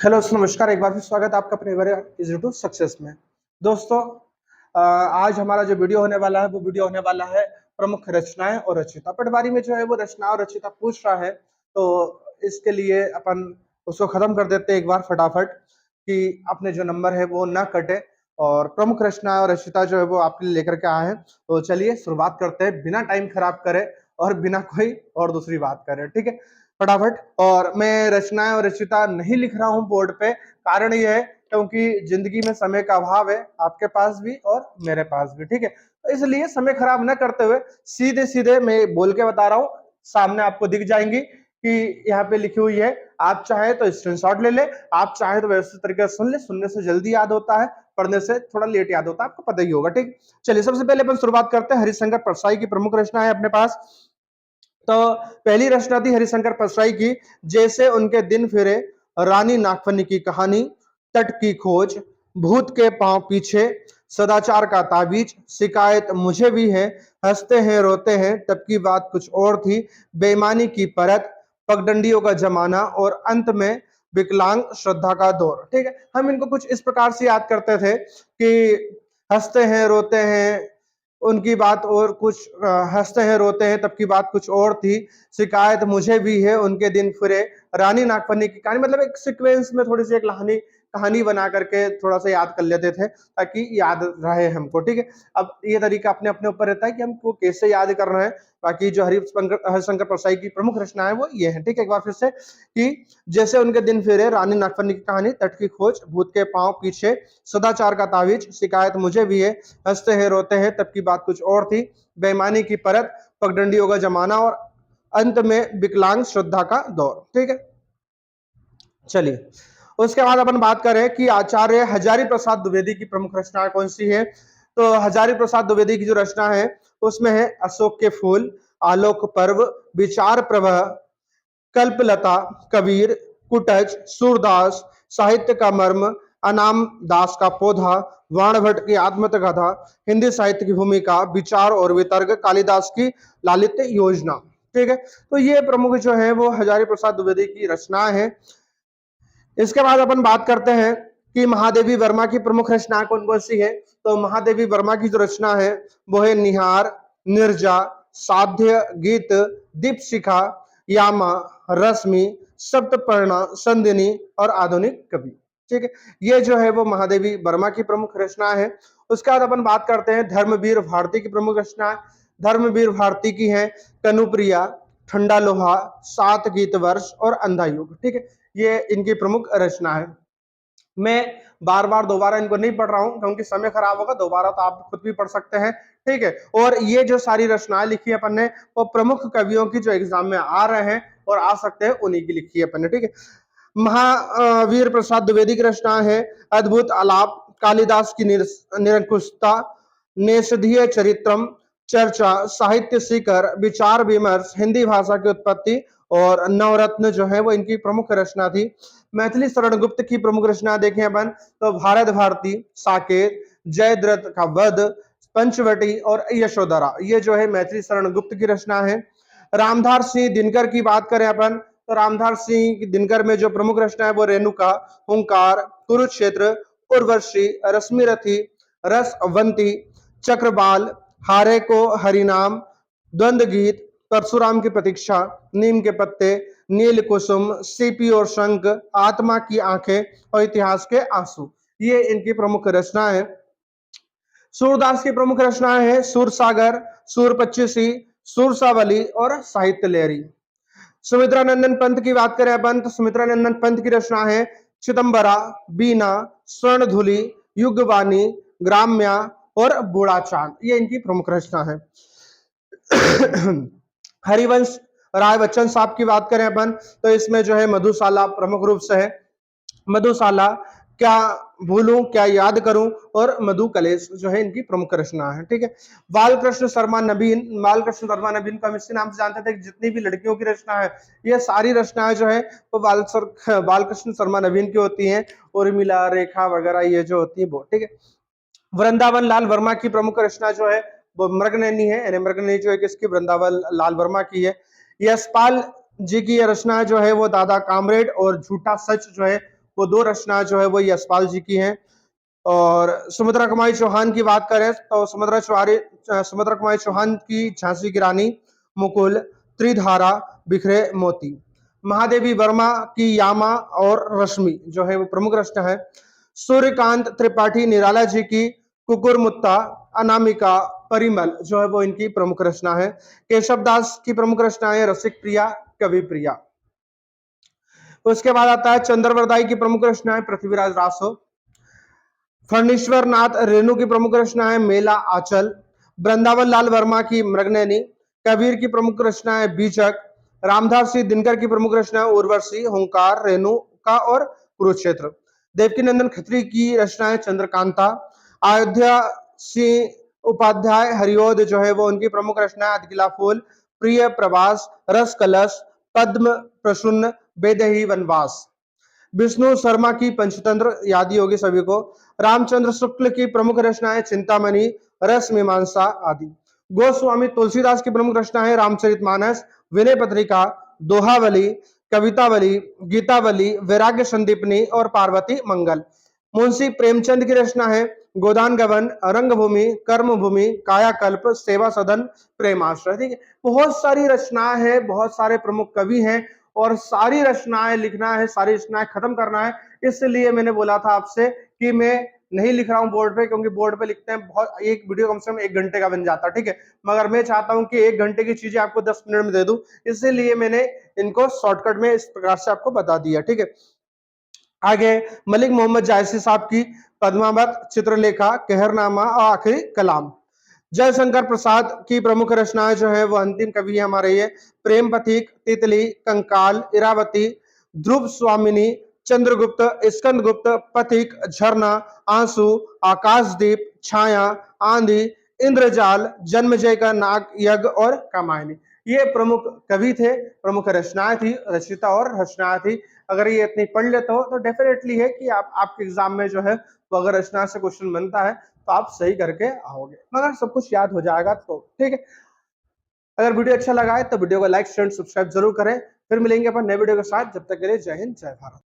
Hello नमस्कार, एक बार फिर स्वागत है आपका अपने इजी टू सक्सेस में। दोस्तों, आज हमारा जो वीडियो होने वाला है वो वीडियो होने वाला है प्रमुख रचनाएं और रचयिता। पटवारी में जो है वो रचना और रचयिता पूछ रहा है, तो इसके लिए अपन उसको खत्म कर देते हैं एक बार फटाफट कि अपने जो नंबर है वो ना कटे। और प्रमुख रचना और रचयिता जो है वो आपके लिए लेकर के आए हैं। तो चलिए शुरुआत करते हैं बिना टाइम खराब करे और बिना कोई और दूसरी बात करे। ठीक है, फटाफट। और मैं रचनाएं और रचयिता नहीं लिख रहा हूं बोर्ड पे, कारण यह है क्योंकि जिंदगी में समय का अभाव है, आपके पास भी और मेरे पास भी। ठीक है, तो इसलिए समय खराब न करते हुए सीधे सीधे मैं बोल के बता रहा हूं, सामने आपको दिख जाएंगी कि यहाँ पे लिखी हुई है। आप चाहे तो स्क्रीनशॉट ले ले, आप चाहे तो व्यवस्थित तरीके से सुन ले। सुनने से जल्दी याद होता है, पढ़ने से थोड़ा लेट याद होता है, आपको पता ही होगा। ठीक, चलिए सबसे पहले अपन शुरुआत करते हैं। हरिशंकर परसाई की प्रमुख रचना है अपने पास। तो पहली रचना थी हरिशंकर परसाई की, जैसे उनके दिन फिरे, रानी नागफनी की कहानी, तट की खोज, भूत के पांव पीछे, सदाचार का ताबीज, शिकायत मुझे भी है, हंसते हैं रोते हैं तब की बात कुछ और थी, बेईमानी की परत, पगडंडियों का जमाना और अंत में विकलांग श्रद्धा का दौर। ठीक है, हम इनको कुछ इस प्रकार से याद करते थे कि हंसते हैं रोते हैं उनकी बात और कुछ, हंसते हैं रोते हैं तब की बात कुछ और थी, शिकायत मुझे भी है उनके दिन फिरे, रानी नागफनी की कहानी। मतलब एक सीक्वेंस में थोड़ी सी एक कहानी बना करके थोड़ा सा याद कर लेते थे ताकि याद रहे हमको। ठीक है, अब ये तरीका अपने अपने ऊपर रहता है कि हमको कैसे याद कर रहे हैं। बाकी जो हरिशंकर परसाई की प्रमुख रचना है वो ये है। ठीक है, एक बार फिर से कि जैसे उनके दिन फिरे, रानी नागफनी की कहानी, तट की खोज, भूत के पांव पीछे, सदाचार का तावीज, शिकायत मुझे भी है, हंसते हैं रोते हैं तब की बात कुछ और थी, बेईमानी की परत, पगडंडियों का जमाना और अंत में विकलांग श्रद्धा का दौर। ठीक है, चलिए उसके बाद अपन बात करें कि आचार्य हजारी प्रसाद द्विवेदी की प्रमुख रचना कौन सी है। तो हजारी प्रसाद द्विवेदी की जो रचना है उसमें है अशोक के फूल, आलोक पर्व, विचार प्रवाह, कल्पलता, कबीर, कुटज, सूरदास, साहित्य का मर्म, अनाम दास का पौधा, वाणभट्ट की आत्मकथा, हिंदी साहित्य की भूमिका, विचार और वितर्क, कालिदास की लालित्य योजना। ठीक है, तो ये प्रमुख जो है वो हजारी प्रसाद द्विवेदी की रचना है। इसके बाद अपन बात करते हैं कि महादेवी वर्मा की प्रमुख रचना कौन कौन सी है। तो महादेवी वर्मा की जो रचना है वो है निहार, निर्जा, साध्य, गीत, दीपशिखा, यामा, रश्मि, सप्तपर्णा, संदिनी और आधुनिक कवि। ठीक है, ये जो है वो महादेवी वर्मा की प्रमुख रचना है। उसके बाद अपन बात करते हैं धर्मवीर भारती की प्रमुख रचना। धर्मवीर भारती की है कनुप्रिया, ठंडा लोहा, सात गीत वर्ष और अंधा युग। ठीक है, ये इनकी प्रमुख रचना है। मैं बार बार दोबारा इनको नहीं पढ़ रहा हूं क्योंकि समय खराब होगा, दोबारा तो आप खुद भी पढ़ सकते हैं। ठीक है, और ये जो सारी रचनाएं लिखी है अपन ने वो प्रमुख कवियों की जो एग्जाम में आ रहे हैं और आ सकते हैं उन्हीं की लिखी है अपन ने। ठीक है, महावीर प्रसाद द्विवेदी की रचना है अद्भुत आलाप, कालिदास की निरंकुशता, नेषधीय चरित्रम, चर्चा, साहित्य शिखर, विचार विमर्श, हिंदी भाषा की उत्पत्ति और नवरत्न जो है वो इनकी प्रमुख रचना थी। मैथिली शरण गुप्त की प्रमुख रचना देखें अपन तो भारत भारती, साकेत, जयद्रथ का वध, पंचवटी और यशोधरा, ये जो है मैथिली शरण गुप्त की रचना है। रामधार सिंह दिनकर की बात करें अपन तो रामधार सिंह दिनकर में जो प्रमुख रचना है वो रेणुका, हुंकार, कुरुक्षेत्र, उर्वशी, रश्मिरथी, रसवंती, चक्रबाल, हारे को हरिनाम, द्वंद्व गीत, परशुराम की प्रतीक्षा, नीम के पत्ते, नील कुसुम, सीपी और शंख, आत्मा की आंखें और इतिहास के आंसू, ये इनकी प्रमुख रचना है। सूरदास की प्रमुख रचना है सूरसागर, सूरपच्चीसी, सूरसावली और साहित्य लहरी। सुमित्रानंदन पंत की बात करें अपन तो सुमित्रानंदन पंत की रचना है चिदंबरा, बीना, स्वर्णधुली, युगवाणी, ग्राम्या और बूढ़ा चांद, ये इनकी प्रमुख रचना है। हरिवंश राय बच्चन साहब की बात करें अपन तो इसमें जो है मधुशाला प्रमुख रूप से है। मधुशाला, क्या भूलूं क्या याद करूं और मधु कलेश जो है इनकी प्रमुख रचना है। ठीक है, बालकृष्ण शर्मा नवीन, बालकृष्ण शर्मा नवीन को हम इसी नाम से जानते थे कि जितनी भी लड़कियों की रचना है ये सारी रचनाएं जो है वो बालकृष्ण शर्मा नवीन की होती हैं, उर्मिला, रेखा वगैरह ये जो होती है वो। ठीक है, वृंदावन लाल वर्मा की प्रमुख रचना जो है वो मृगनयनी है, यानी मृगनयनी जो है किसकी, वृंदावन लाल वर्मा की है। यशपाल जी की रचना जो है वो दादा कामरेड और झूठा सच जो है वो 2 रचनाएं जो है वो यशपाल जी की हैं। और सुमित्रा कुमारी चौहान की बात करें तो सुमित्रा कुमारी चौहान की झांसी की रानी, मुकुल, त्रिधारा, बिखरे मोती। महादेवी वर्मा की यामा और रश्मि जो है वो प्रमुख रचना है। सूर्यकांत त्रिपाठी निराला जी की कुकुरमुत्ता, अनामिका, परिमल जो है वो इनकी प्रमुख रचना है। केशव दास की प्रमुख रचना है रसिक प्रिया, कवि प्रिया। उसके बाद आता है चंद्रवरदाई की प्रमुख रचना है पृथ्वीराज रासो। फणीश्वर नाथ रेणु की प्रमुख रचना है मेला आंचल। वृंदावन लाल वर्मा की मृगनयनी। कबीर की प्रमुख रचना है बीचक। रामदास सिंह दिनकर की प्रमुख रचना है उर्वशी, हुंकार, रेणुका और कुरुक्षेत्र। देवकीनंदन खत्री की रचना है चंद्रकांता। अयोध्या सिंह उपाध्याय हरिओद जो है वो उनकी प्रमुख रचना है अधकिला फूल, प्रिय प्रवास, रस कलश, पद्म प्रसून्न, बेदही वनवास। विष्णु शर्मा की पंचतंत्र याद ही होगी सभी को। रामचंद्र शुक्ल की प्रमुख रचना है चिंतामणि, रस मीमांसा आदि। गोस्वामी तुलसीदास की प्रमुख रचना है रामचरितमानस, विनय पत्रिका, दोहावली, कवितावली, गीतावली, वैराग्य संदीपनी और पार्वती मंगल। मुंशी प्रेमचंद की रचना है गोदान गवन, रंगभूमि, कर्मभूमि, कायाकल्प, सेवा सदन, प्रेमाश्रय। ठीक है, बहुत सारी रचनाएं हैं, बहुत सारे प्रमुख कवि हैं और सारी रचनाएं लिखना है, सारी रचनाएं खत्म करना है। इसलिए मैंने बोला था आपसे कि मैं नहीं लिख रहा हूं बोर्ड पे, क्योंकि बोर्ड पे लिखते हैं बहुत, एक वीडियो कम से कम 1 घंटे का बन जाता है। ठीक है, मगर मैं चाहता हूं कि 1 घंटे की चीजें आपको 10 मिनट में दे दूं, इसीलिए मैंने इनको शॉर्टकट में इस प्रकार से आपको बता दिया। ठीक है, आगे मलिक मोहम्मद जायसी साहब की पद्मावत, चित्रलेखा, कहरनामा और आखिरी कलाम। जयशंकर प्रसाद की प्रमुख रचनाएं जो है वो अंतिम कवि है हमारे ये प्रेम पथिक, तितली, कंकाल, इरावती, ध्रुव स्वामिनी, चंद्रगुप्त, स्कंदगुप्त, पथिक, झरना, आंसू, आकाशदीप, छाया, आंधी, इंद्रजाल, जन्मजय का नाग यज्ञ और कामायनी। ये प्रमुख कवि थे, प्रमुख रचनाएं थी, रचिता और रचनाएं थी। अगर ये इतनी पढ़ लेते हो तो डेफिनेटली है कि आपके एग्जाम में जो है वो अगर रचना से क्वेश्चन बनता है तो आप सही करके आओगे, मगर सब कुछ याद हो जाएगा तो ठीक है। अगर वीडियो अच्छा लगा है तो वीडियो को लाइक शेयर सब्सक्राइब जरूर करें। फिर मिलेंगे अपन नए वीडियो के साथ, जब तक के लिए जय हिंद जय भारत।